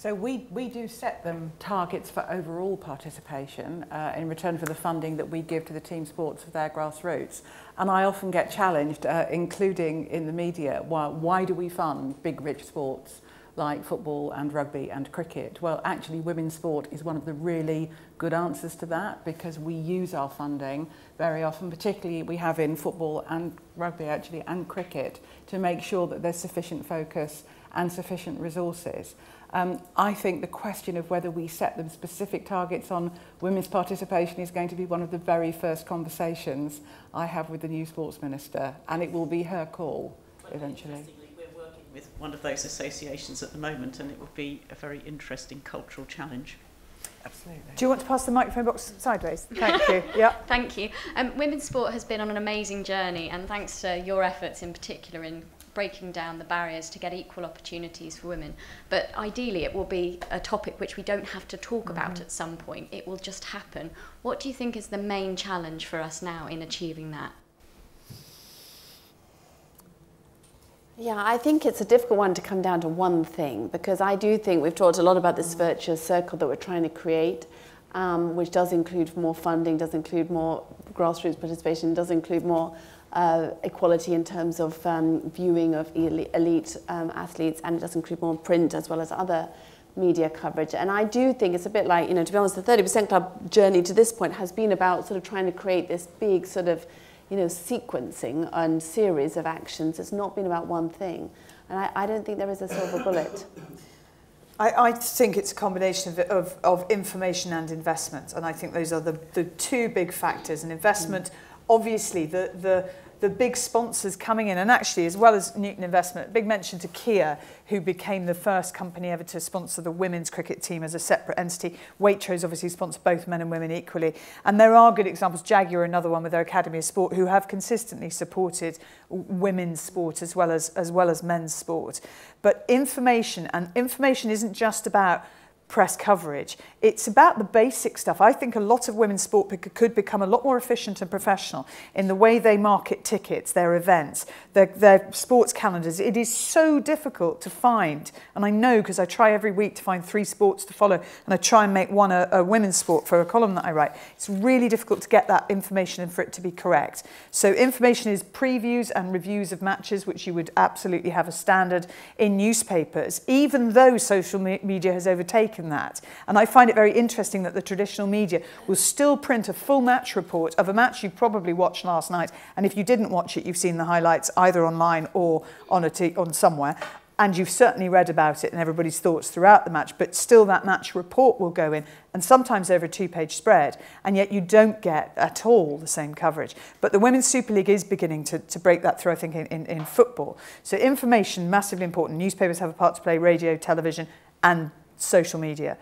So we do set them targets for overall participation in return for the funding that we give to the team sports for their grassroots. And I often get challenged, including in the media, why do we fund big rich sports like football and rugby and cricket? Well, actually women's sport is one of the really good answers to that, because we use our funding very often, particularly we have in football and rugby actually and cricket, to make sure that there's sufficient focus and sufficient resources. I think the question of whether we set them specific targets on women's participation is going to be one of the very first conversations I have with the new sports minister, and it will be her call eventually. We're working with one of those associations at the moment, and it would be a very interesting cultural challenge. Absolutely. Do you want to pass the microphone box sideways? Thank you. Yeah. Thank you. Women's sport has been on an amazing journey, and thanks to your efforts in particular in breaking down the barriers to get equal opportunities for women. But ideally it will be a topic which we don't have to talk about at some point. It will just happen. What do you think is the main challenge for us now in achieving that? Yeah, I think it's a difficult one to come down to one thing, because I do think we've talked a lot about this virtuous circle that we're trying to create, which does include more funding, does include more grassroots participation, does include more equality in terms of viewing of elite athletes, and it does include more print as well as other media coverage. And I do think it's a bit like, to be honest, the 30% Club journey to this point has been about sort of trying to create this big sort of, sequencing and series of actions. It's not been about one thing. And I don't think there is a silver bullet. I think it's a combination of information and investment, and I think those are the two big factors. And investment, obviously, the big sponsors coming in, and actually, as well as Newton Investment, big mention to Kia, who became the first company ever to sponsor the women's cricket team as a separate entity. Waitrose obviously sponsor both men and women equally. And there are good examples. Jaguar, another one with their Academy of Sport, who have consistently supported women's sport as well as men's sport. But information isn't just about press coverage. It's about the basic stuff. I think a lot of women's sport could become a lot more efficient and professional in the way they market tickets, their events, their sports calendars. It is so difficult to find, and I know because I try every week to find 3 sports to follow, and I try and make one a women's sport for a column that I write. It's really difficult to get that information and for it to be correct. So information is previews and reviews of matches, which you would absolutely have a standard in newspapers, even though social media has overtaken that. And I find it very interesting that the traditional media will still print a full match report of a match you probably watched last night, and if you didn't watch it, you've seen the highlights either online or on somewhere, and you've certainly read about it and everybody's thoughts throughout the match, but still that match report will go in, and sometimes over a 2-page spread, and yet you don't get at all the same coverage. But the Women's Super League is beginning to break that through, I think, in football. So information, massively important. Newspapers have a part to play, radio, television, and social media.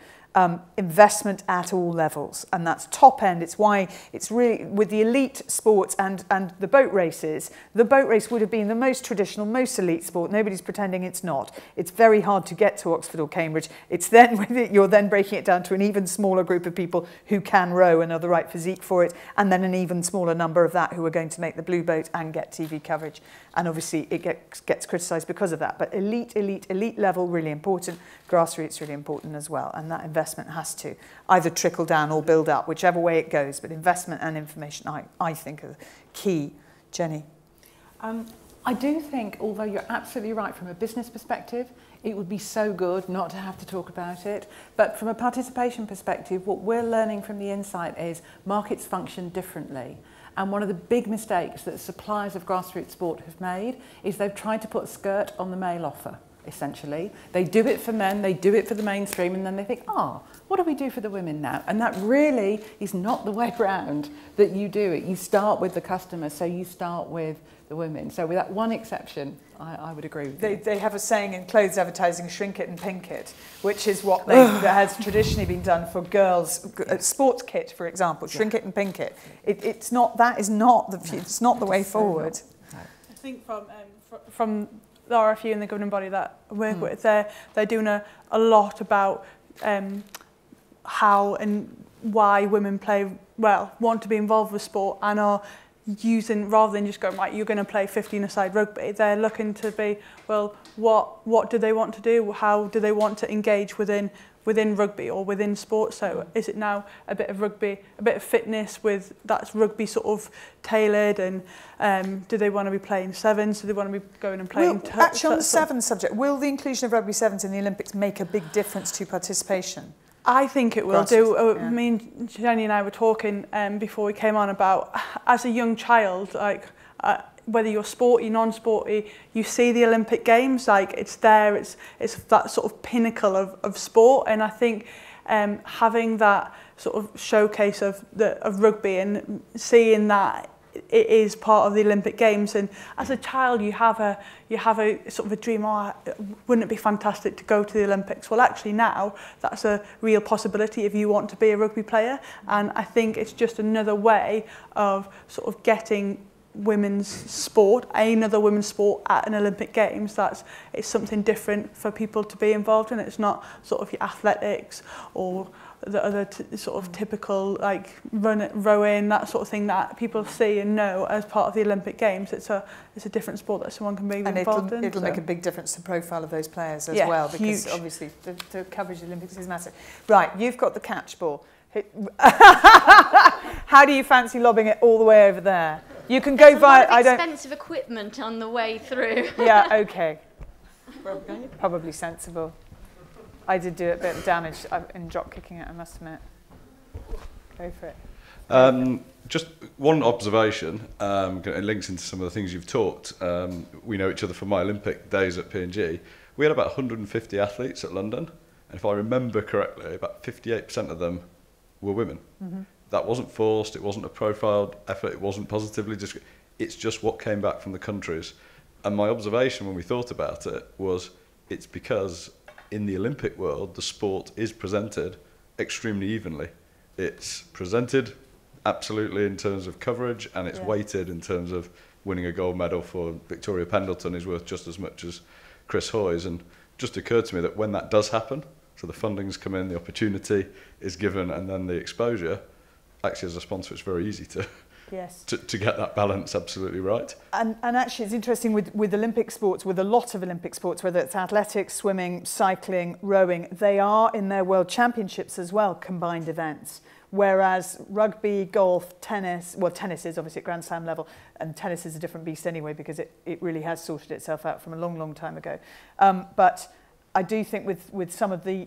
Investment at all levels, and that's top end. It's why it's really, with the elite sports and the boat races, the boat race would have been the most traditional, most elite sport. Nobody's pretending it's not. It's very hard to get to Oxford or Cambridge. It's then you're then breaking it down to an even smaller group of people who can row and are the right physique for it, and then an even smaller number of that who are going to make the blue boat and get TV coverage. And obviously it gets criticised because of that. But elite level, really important. Grassroots, really important as well. And that investment has to either trickle down or build up, whichever way it goes. But investment and information, I think, are key. Jenny? I do think, although you're absolutely right from a business perspective, it would be so good not to have to talk about it. But from a participation perspective, what we're learning from the insight is markets function differently. And one of the big mistakes that suppliers of grassroots sport have made is they've tried to put a skirt on the male offer, essentially. They do it for men, they do it for the mainstream, and then they think, what do we do for the women now? And that really is not the way round that you do it. You start with the customer, so you start with the women. So with that one exception, I would agree with you. They have a saying in clothes advertising, shrink it and pink it, which is what that has traditionally been done for girls. Sports kit, for example, shrink it and pink it. It's not the way forward. I think from the RFU and the governing body that I work with, they're doing a lot about how and why women want to be involved with sport, and are using, rather than just going, right, you're going to play 15-a-side rugby, they're looking to be, well, what do they want to do? How do they want to engage within rugby or within sport? So is it now a bit of rugby, a bit of fitness with that's rugby sort of tailored, and do they want to be playing sevens? Do they want to be going and playing? Actually, on the sevens subject, will the inclusion of rugby sevens in the Olympics make a big difference to participation? I think it will do. Me and Jenny and I were talking before we came on about, as a young child, like whether you're sporty, non-sporty, you see the Olympic Games, like it's there, it's that sort of pinnacle of sport. And I think having that sort of showcase of rugby and seeing that it is part of the Olympic Games, and as a child you have a sort of a dream, oh, wouldn't it be fantastic to go to the Olympics? Well, actually now that's a real possibility if you want to be a rugby player, and I think it's just another way of sort of getting women's sport, another women's sport at an Olympic Games. It's something different for people to be involved in. It's not sort of your athletics or the other sort of typical like rowing, that sort of thing that people see and know as part of the Olympic Games. It's a different sport that someone can be involved in. It'll make a big difference to the profile of those players as well, because huge. Obviously the coverage of the Olympics is massive. Right, you've got the catch ball. How do you fancy lobbing it all the way over there? You can go via. Expensive equipment on the way through. Yeah, okay. Probably sensible. I did do a bit of damage in drop kicking it, I must admit. Go for it. Just one observation, it links into some of the things you've talked. We know each other from my Olympic days at P&G. We had about 150 athletes at London, and if I remember correctly, about 58% of them were women. Mm-hmm. That wasn't forced, it wasn't a profiled effort, it wasn't positively, it's just what came back from the countries. And my observation when we thought about it was, it's because in the Olympic world, the sport is presented extremely evenly. It's presented absolutely in terms of coverage, and it's weighted in terms of winning a gold medal for Victoria Pendleton is worth just as much as Chris Hoy's. And just occurred to me that when that does happen, so the funding's come in, the opportunity is given, and then the exposure, actually as a sponsor, it's very easy to get that balance absolutely right. And actually it's interesting with Olympic sports, with a lot of Olympic sports, whether it's athletics, swimming, cycling, rowing, they are in their world championships as well, combined events. Whereas rugby, golf, tennis, well, tennis is obviously at Grand Slam level, and tennis is a different beast anyway because it really has sorted itself out from a long, long time ago. But I do think with some of the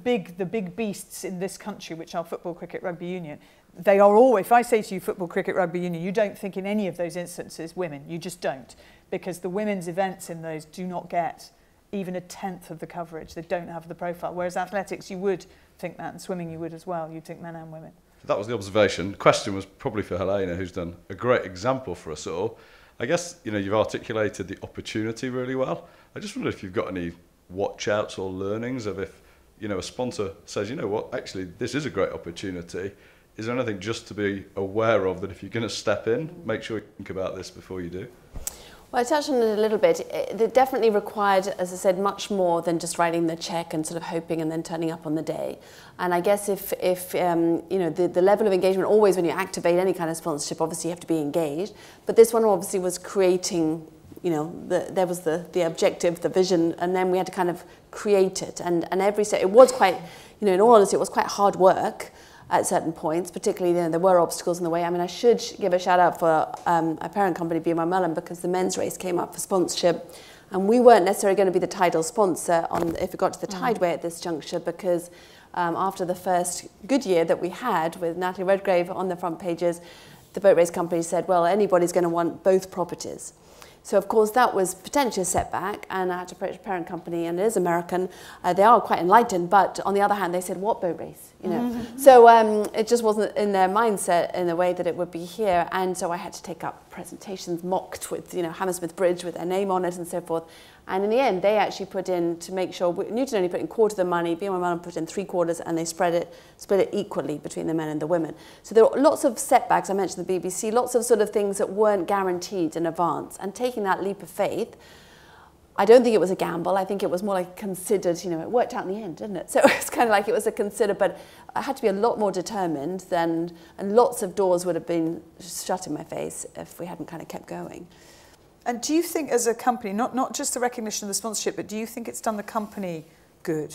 big beasts in this country, which are football, cricket, rugby union, they are all, if I say to you football, cricket, rugby union, you don't think in any of those instances women. You just don't. Because the women's events in those do not get even a tenth of the coverage. They don't have the profile. Whereas athletics, you would think that, and swimming you would as well. You'd think men and women. That was the observation. The question was probably for Helena, who's done a great example for us all. I guess, you've articulated the opportunity really well. I just wonder if you've got any watch outs or learnings of if, a sponsor says, actually, this is a great opportunity. Is there anything just to be aware of that if you're going to step in, make sure you think about this before you do? Well, I touched on it a little bit. It definitely required, as I said, much more than just writing the check and sort of hoping and then turning up on the day. And I guess if the level of engagement, always when you activate any kind of sponsorship, obviously you have to be engaged. But this one obviously was creating, there was the objective, the vision, and then we had to kind of create it. And every step, it was quite, in all honesty, it was quite hard work at certain points, particularly there were obstacles in the way. I mean, I should give a shout out for our parent company, BMI Mellon, because the men's race came up for sponsorship, and we weren't necessarily going to be the title sponsor if it got to the Tideway at this juncture, because after the first good year that we had with Natalie Redgrave on the front pages, the boat race company said, well, anybody's going to want both properties. So, of course, that was potentially a setback, and I had to approach the parent company, and it is American. They are quite enlightened, but on the other hand, they said, what boat race? So it just wasn't in their mindset in the way that it would be here, and so I had to take up presentations mocked with, Hammersmith Bridge with their name on it and so forth. And in the end, they actually put in, to make sure, Newton only put in quarter of the money, BMI Mellon put in 3/4, and they split it equally between the men and the women. So there were lots of setbacks, I mentioned the BBC, lots of sort of things that weren't guaranteed in advance. And taking that leap of faith, I don't think it was a gamble. I think it was more like considered, you know, it worked out in the end, didn't it? So it's kind of like it was a consider, but I had to be a lot more determined than, and lots of doors would have been shut in my face if we hadn't kind of kept going. And do you think as a company, not just the recognition of the sponsorship, but do you think it's done the company good?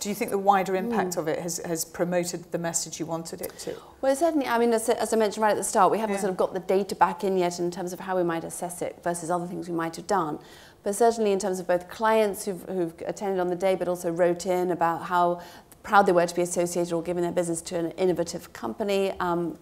Do you think the wider impact of it has promoted the message you wanted it to? Well, certainly, I mean, as I mentioned right at the start, we haven't sort of got the data back in yet in terms of how we might assess it versus other things we might have done. But certainly in terms of both clients who've attended on the day, but also wrote in about how proud they were to be associated or giving their business to an innovative company,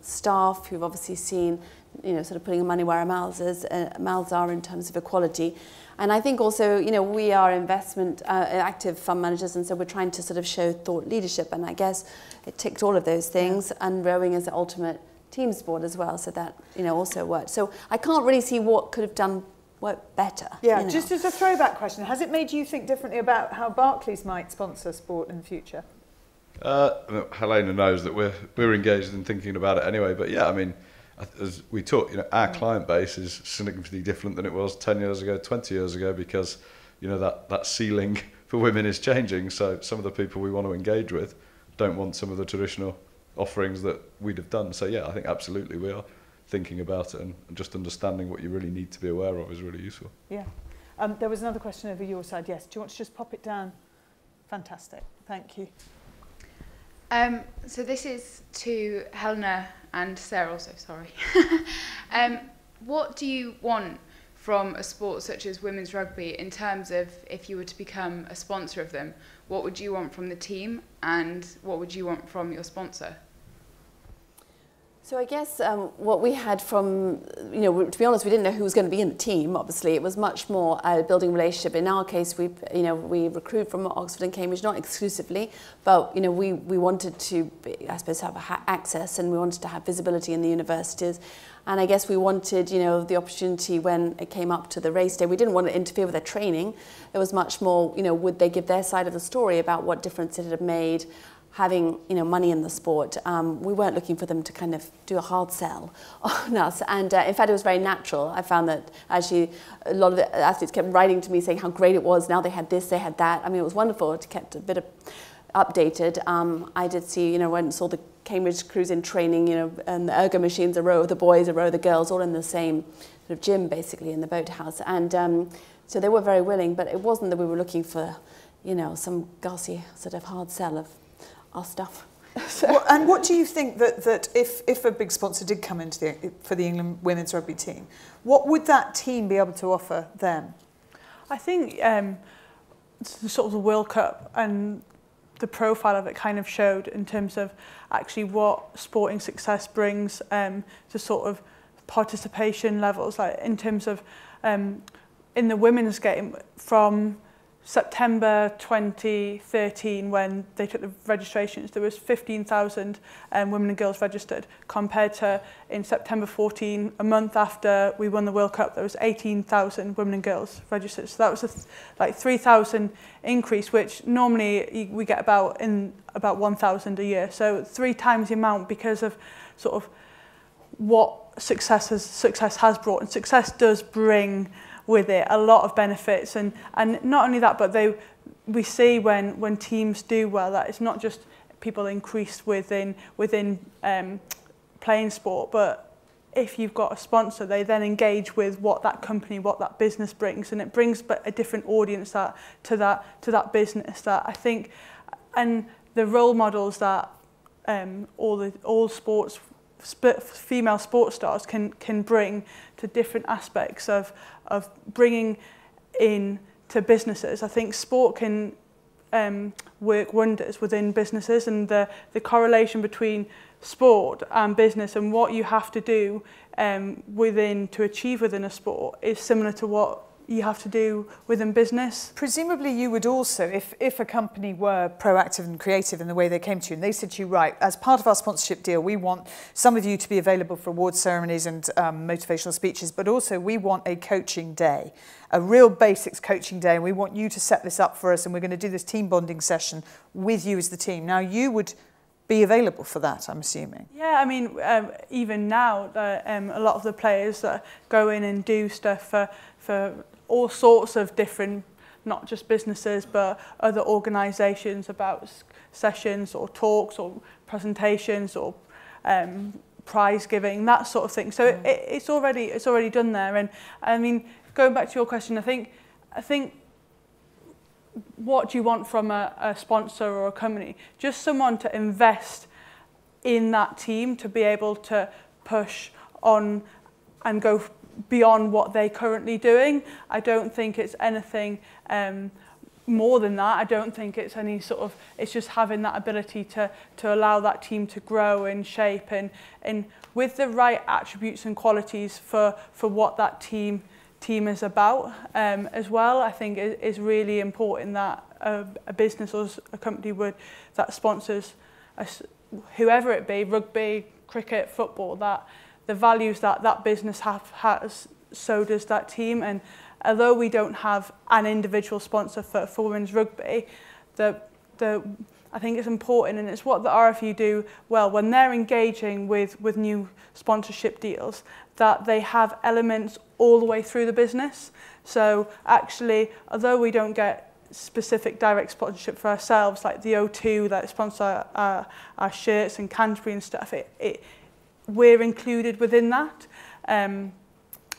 staff who've obviously seen, you know, sort of putting money where our mouths are in terms of equality. And I think also, you know, we are investment active fund managers, and so we're trying to sort of show thought leadership. And I guess it ticked all of those things, and rowing is the ultimate team sport as well, so that, you know, also worked. So I can't really see what could have done work better. Yeah, you know. just as a throwback question, has it made you think differently about how Barclays might sponsor sport in the future? Helena knows that we're engaged in thinking about it anyway, but yeah, I mean, as we talked, you know, our client base is significantly different than it was 10 years ago, 20 years ago, because, you know, that ceiling for women is changing. So some of the people we want to engage with don't want some of the traditional offerings that we'd have done. So yeah, I think absolutely we are thinking about it, and just understanding what you really need to be aware of is really useful. Yeah. There was another question over your side. Yes. Do you want to just pop it down? Fantastic. Thank you. So this is to Helena and Sarah also, sorry. What do you want from a sport such as women's rugby in terms of if you were to become a sponsor of them? What would you want from the team, and what would you want from your sponsor? So I guess what we had from, you know, to be honest, we didn't know who was going to be in the team. Obviously, it was much more building a relationship. In our case, we recruit from Oxford and Cambridge, not exclusively, but you know, we wanted to, I suppose, have access, and we wanted to have visibility in the universities. And I guess we wanted, you know, the opportunity when it came up to the race day. We didn't want to interfere with their training. It was much more, you know, would they give their side of the story about what difference it had made, having, you know, money in the sport. We weren't looking for them to kind of do a hard sell on us. And in fact, it was very natural. I found that actually a lot of the athletes kept writing to me saying how great it was. Now they had this, they had that. I mean, it was wonderful. It kept a bit of updated. I did see, you know, when I saw the Cambridge crews in training, you know, and the ergo machines, a row of the boys, a row of the girls, all in the same sort of gym, basically, in the boathouse. And so they were very willing, but it wasn't that we were looking for, you know, some gassy sort of hard sell of our stuff. Well, and what do you think that if a big sponsor did come into for the England women's rugby team, what would that team be able to offer them? I think sort of the World Cup and the profile of it kind of showed in terms of actually what sporting success brings to sort of participation levels, like in terms of in the women's game from September 2013, when they took the registrations, there was 15,000 women and girls registered, compared to in September 14, a month after we won the World Cup, there was 18,000 women and girls registered. So that was like 3,000 increase, which normally we get about 1,000 a year. So 3 times the amount, because of sort of what success has brought. And success does bring with it a lot of benefits, and not only that, but we see when teams do well that it's not just people increase within playing sport, but if you've got a sponsor, they then engage with what that company, what that business brings, and it brings a different audience to that business. That I think, and the role models that all sports, female sports stars can bring to different aspects of bringing in to businesses. I think sport can work wonders within businesses, and the correlation between sport and business and what you have to do to achieve within a sport is similar to what you have to do within business. Presumably you would also, if a company were proactive and creative in the way they came to you and they said to you, right, as part of our sponsorship deal, we want some of you to be available for awards ceremonies and motivational speeches, but also we want a coaching day, a real basics coaching day, and we want you to set this up for us, and we're going to do this team bonding session with you as the team. Now, you would be available for that, I'm assuming. Yeah, I mean, even now, a lot of the players that go in and do stuff for all sorts of different, not just businesses, but other organisations about sessions or talks or presentations or prize giving, that sort of thing. So it's already done there. And I mean, going back to your question, I think what do you want from a sponsor or a company? Just someone to invest in that team, to be able to push on and go beyond what they're currently doing. I don't think it's anything more than that. I don't think it's any sort of, it's just having that ability to allow that team to grow and shape and with the right attributes and qualities for what that team is about as well. I think it is really important that a business or a company that sponsors whoever it be, rugby, cricket, football, that the values that business has, so does that team. And although we don't have an individual sponsor for women's rugby, I think it's important, and it's what the RFU do well when they're engaging with new sponsorship deals, that they have elements all the way through the business. So actually, although we don't get specific direct sponsorship for ourselves, like the O2 that sponsor our shirts and Canterbury and stuff, we're included within that. And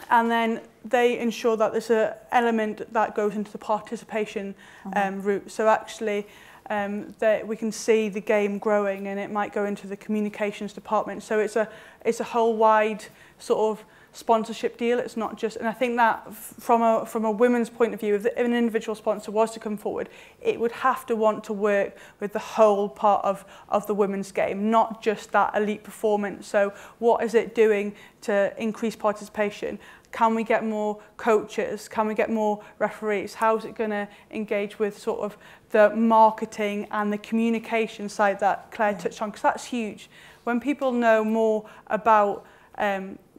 then they ensure that there's an element that goes into the participation route. So actually, that we can see the game growing, and it might go into the communications department. So it's a whole wide sort of sponsorship deal. It's not just, and I think that from a women's point of view, if an individual sponsor was to come forward, it would have to want to work with the whole part of the women's game, not just that elite performance. So what is it doing to increase participation? Can we get more coaches? Can we get more referees? How is it going to engage with sort of the marketing and the communication side that Claire touched on? Because that's huge. When people know more about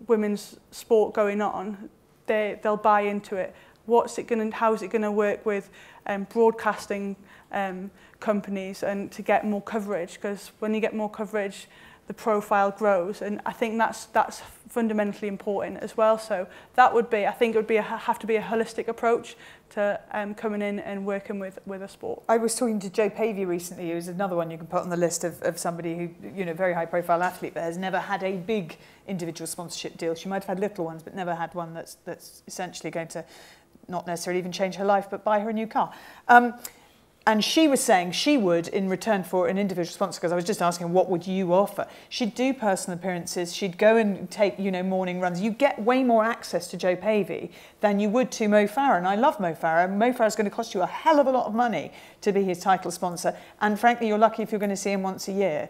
women's sport going on, they'll buy into it. How is it going to work with broadcasting companies and to get more coverage? Because when you get more coverage, the profile grows, and I think that's fundamentally important as well. So that would be, I think it would be have to be a holistic approach to coming in and working with a sport. I was talking to Joe Pavey recently, who's another one you can put on the list of somebody who, you know, very high profile athlete, but has never had a big individual sponsorship deal. She might have had little ones, but never had one that's essentially going to not necessarily even change her life, but buy her a new car. And she was saying she would, in return for an individual sponsor, because I was just asking, what would you offer? She'd do personal appearances. She'd go and take, you know, morning runs. You get way more access to Joe Pavey than you would to Mo Farah. And I love Mo Farah. Mo Farah is going to cost you a hell of a lot of money to be his title sponsor. And frankly, you're lucky if you're going to see him once a year.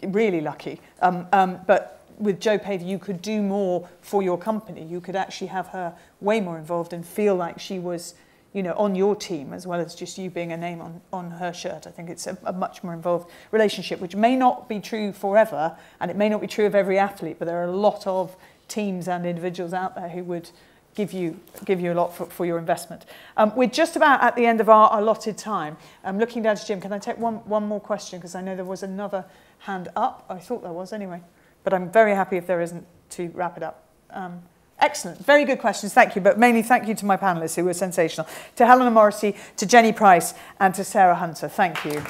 Really lucky. But with Joe Pavey, you could do more for your company. You could actually have her way more involved and feel like she was, you know, on your team, as well as just you being a name on her shirt. I think it's a much more involved relationship, which may not be true forever, and it may not be true of every athlete, but there are a lot of teams and individuals out there who would give you a lot for your investment. We're just about at the end of our allotted time. I'm looking down to Jim. Can I take one more question? Because I know there was another hand up. I thought there was anyway. But I'm very happy if there isn't, to wrap it up. Excellent. Very good questions. Thank you. But mainly thank you to my panellists who were sensational. To Helena Morrissey, to Jenny Price, and to Sarah Hunter. Thank you.